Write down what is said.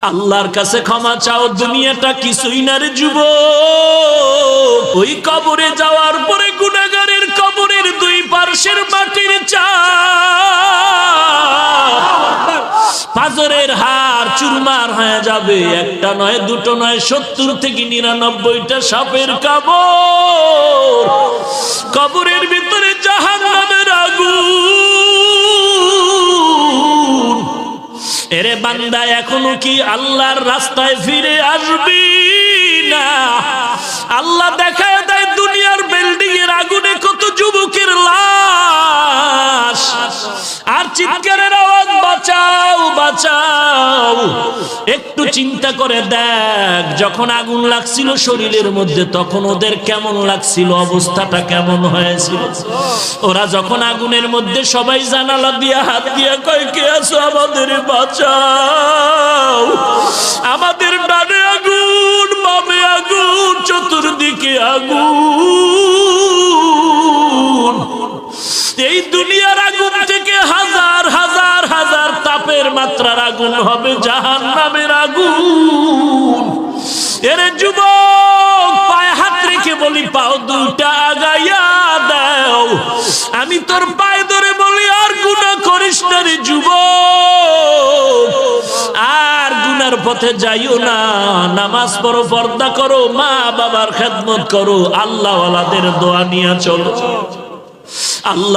আল্লাহর কাছে ক্ষমা চাও, দুনিয়াটা কিছুই না রে যুবক। ওই কবরে যাওয়ার পরে গুনাহগারের কবরের দুই পার্শ্বের মাটির চাপ পাথরের হাড় চুরমার হয়ে যাবে। একটা নয়, দুটো নয়, 70 থেকে 99টা সাপের কবর। কবরের ভিতরে জাহান্নামের আগুন। এরে বান্দা, এখনো কি আল্লাহর রাস্তায় ফিরে আসবি না? আল্লাহ দেখায় দেয় দুনিয়ার বিল্ডিং এর আগুনে কত যুবকের লাশ, আর চিৎকারের আওয়াজ, বাঁচাও বাঁচাও। একটু চিন্তা করে দেখ, যখন আগুন লাগছিল শরীরের মধ্যে তখন ওদের কেমন লাগছিল, অবস্থাটা কেমন হয়েছিল। ওরা যখন আগুনের মধ্যে সবাই জানালা দিয়া হাত দিয়া কয়, কে আছো আমাদের বাঁচাও। আমাদের ডানে আগুন, বামে আগুন, চতুর্দিকে আগুন। এই দুনিয়ার আগুন থেকে হাজার হাজার হাজার তাপের মাত্রার আগুন হবে জাহান্নামের আগুন। এরে যুবক, পায়ে হাত রেখে বলি, পাও দুটা আগাইয়া দাও। আমি তোর পায়ে ধরে বলি, আর গুনাহ করিস না রে যুবক, আর গুনার পথে যাইও না। নামাজ পড়ো, পর্দা করো, মা বাবার খেদমত করো, আল্লাহওয়ালাদের দোয়া নিয়ে চলো। আল্লাহ